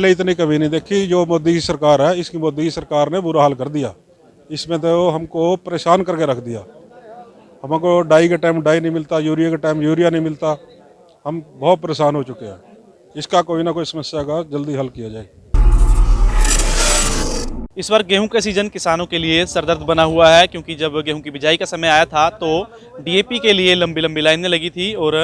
पहले इतनी कभी नहीं देखी। जो मोदी की सरकार है, इसकी मोदी की सरकार ने बुरा हाल कर दिया। इसमें तो हमको परेशान करके रख दिया। हमको डाई के टाइम डाई नहीं मिलता, यूरिया के टाइम यूरिया नहीं मिलता। हम बहुत परेशान हो चुके हैं। इसका कोई ना कोई समस्या का जल्दी हल किया जाए। इस बार गेहूं का सीजन किसानों के लिए सरदर्द बना हुआ है, क्योंकि जब गेहूं की बिजाई का समय आया था तो डीएपी के लिए लंबी लंबी लाइनें लगी थी और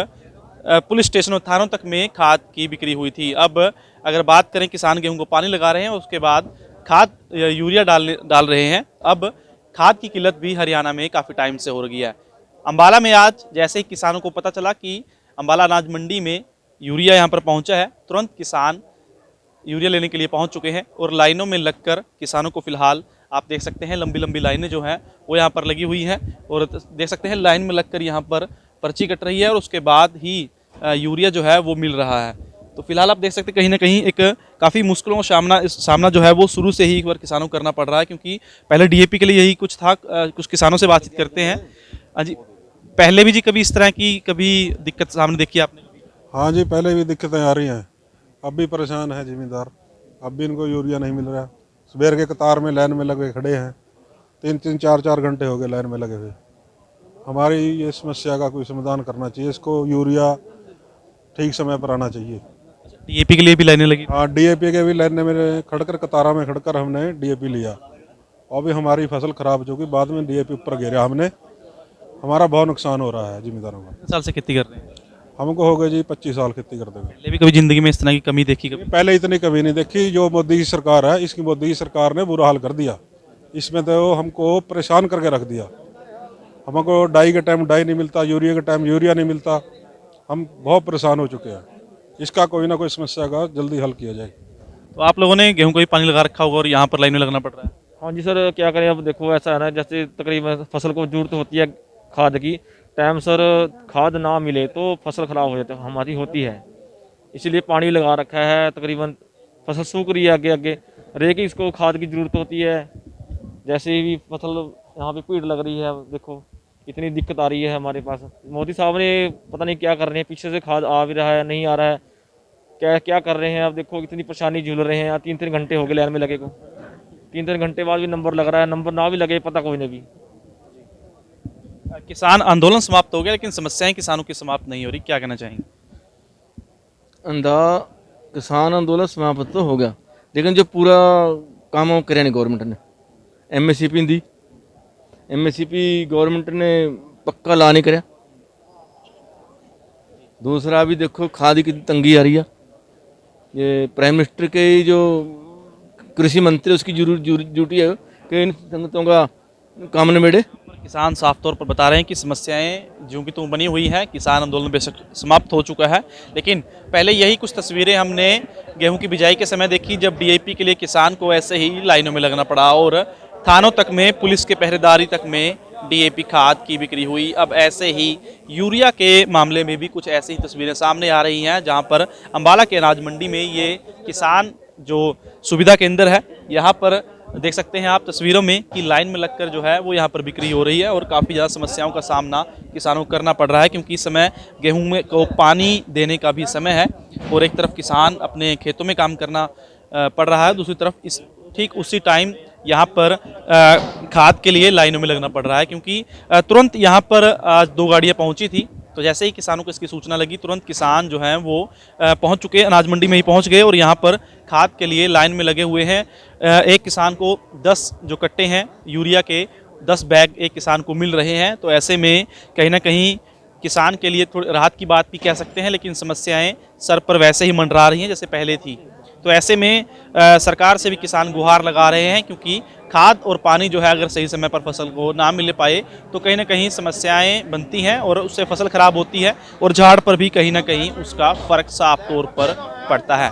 पुलिस स्टेशनों थानों तक में खाद की बिक्री हुई थी। अब अगर बात करें, किसान गेहूं को पानी लगा रहे हैं, उसके बाद खाद यूरिया डाल रहे हैं। अब खाद की किल्लत भी हरियाणा में काफ़ी टाइम से हो रही है। अम्बाला में आज जैसे ही किसानों को पता चला कि अम्बाला अनाज मंडी में यूरिया यहाँ पर पहुँचा है, तुरंत किसान यूरिया लेने के लिए पहुंच चुके हैं और लाइनों में लगकर किसानों को फिलहाल आप देख सकते हैं लंबी लंबी लाइनें जो हैं वो यहाँ पर लगी हुई हैं और देख सकते हैं लाइन में लगकर यहाँ पर पर्ची कट रही है और उसके बाद ही यूरिया जो है वो मिल रहा है। तो फिलहाल आप देख सकते हैं कहीं ना कहीं एक काफ़ी मुश्किलों का सामना जो है वो शुरू से ही एक बार किसानों को करना पड़ रहा है, क्योंकि पहले डीएपी के लिए यही कुछ था। कुछ किसानों से बातचीत करते हैं। हाँ जी, पहले भी जी कभी इस तरह की कभी दिक्कत सामने देखी आपने? हाँ जी, पहले भी दिक्कतें आ रही हैं। अब भी परेशान है जिम्मेदार। अब भी इनको यूरिया नहीं मिल रहा। सुबह के कतार में लाइन में लगे खड़े हैं, 3-3 4-4 घंटे हो गए लाइन में लगे हुए। हमारी ये समस्या का कोई समाधान करना चाहिए। इसको यूरिया ठीक समय पर आना चाहिए। डीएपी के लिए भी लाइनें लगी? हाँ, डीएपी के भी लाइन में खड़कर कतारा में खड़कर हमने डीएपी लिया। और भी हमारी फसल खराब हो चुकी, बाद में डीएपी ऊपर गिरा हमने। हमारा बहुत नुकसान हो रहा है जिम्मेदारों का। साल से खेती कर रहे हैं? हमको हो गए जी 25 साल खेती करते हुए। पहले भी कभी जिंदगी में इस तरह की कमी देखी कभी? पहले इतनी कभी नहीं देखी। जो मोदी की सरकार है, इसकी मोदी की सरकार ने बुरा हाल कर दिया। इसमें तो हमको परेशान करके रख दिया। हमको डाई के टाइम डाई नहीं मिलता, यूरिया के टाइम यूरिया नहीं मिलता। हम बहुत परेशान हो चुके हैं। इसका कोई ना कोई समस्या का जल्दी हल किया जाए। तो आप लोगों ने गेहूं को भी पानी लगा रखा होगा और यहाँ पर लाइन में लगना पड़ रहा है? हाँ जी सर, क्या करें। अब देखो ऐसा है ना, जैसे तकरीबन फसल को जरूरत होती है खाद की, टाइम सर खाद ना मिले तो फसल ख़राब हो जाती है, हमारी होती है। इसीलिए पानी लगा रखा है। तकरीबन फसल सूख रही है, आगे आगे रेक इसको खाद की ज़रूरत होती है। जैसे भी फसल यहाँ पे भीड़ लग रही है, देखो इतनी दिक्कत आ रही है हमारे पास। मोदी साहब ने पता नहीं क्या कर रहे हैं, पीछे से खाद आ भी रहा है, नहीं आ रहा है, क्या क्या कर रहे हैं। अब देखो इतनी परेशानी झूल रहे हैं। 3-3 घंटे हो गए लाइन में लगे को। 3-3 घंटे बाद भी नंबर लग रहा है, नंबर ना भी लगे पता कोई नहीं भी। किसान आंदोलन समाप्त हो गया, लेकिन समस्याएं किसानों की समाप्त नहीं हो रही, क्या कहना चाहेंगे? किसान आंदोलन समाप्त तो हो गया, लेकिन जो पूरा काम वो करे नहीं गवर्नमेंट ने। एमएसपी दी, एमएसपी गवर्नमेंट ने पक्का ला नहीं कराया। दूसरा भी देखो खाद की तंगी आ रही है। ये प्राइम मिनिस्टर के जो कृषि मंत्री, उसकी ड्यूटी है कि इन संगतों का काम निबेड़े। किसान साफ तौर पर बता रहे हैं कि समस्याएं ज्यों की त्यों बनी हुई हैं। किसान आंदोलन बेशक समाप्त हो चुका है, लेकिन पहले यही कुछ तस्वीरें हमने गेहूं की बिजाई के समय देखी, जब डीएपी के लिए किसान को ऐसे ही लाइनों में लगना पड़ा और थानों तक में पुलिस के पहरेदारी तक में डीएपी खाद की बिक्री हुई। अब ऐसे ही यूरिया के मामले में भी कुछ ऐसी ही तस्वीरें सामने आ रही हैं, जहाँ पर अम्बाला के अनाज मंडी में ये किसान जो सुविधा केंद्र है, यहाँ पर देख सकते हैं आप तस्वीरों में कि लाइन में लगकर जो है वो यहाँ पर बिक्री हो रही है और काफ़ी ज़्यादा समस्याओं का सामना किसानों को करना पड़ रहा है, क्योंकि इस समय गेहूं में को पानी देने का भी समय है और एक तरफ किसान अपने खेतों में काम करना पड़ रहा है, दूसरी तरफ इस ठीक उसी टाइम यहाँ पर खाद के लिए लाइनों में लगना पड़ रहा है, क्योंकि तुरंत यहाँ पर आज 2 गाड़ियाँ पहुँची थी। तो जैसे ही किसानों को इसकी सूचना लगी, तुरंत किसान जो हैं वो पहुंच चुके, अनाज मंडी में ही पहुंच गए और यहाँ पर खाद के लिए लाइन में लगे हुए हैं। एक किसान को 10 जो कट्टे हैं यूरिया के, 10 बैग एक किसान को मिल रहे हैं। तो ऐसे में कहीं ना कहीं किसान के लिए थोड़ी राहत की बात भी कह सकते हैं, लेकिन समस्याएं सर पर वैसे ही मंडरा रही हैं जैसे पहले थी। तो ऐसे में सरकार से भी किसान गुहार लगा रहे हैं, क्योंकि खाद और पानी जो है अगर सही समय पर फसल को ना मिल पाए तो कहीं ना कहीं समस्याएं बनती हैं और उससे फसल खराब होती है और झाड़ पर भी कहीं ना कहीं उसका फ़र्क साफ तौर पर पड़ता है।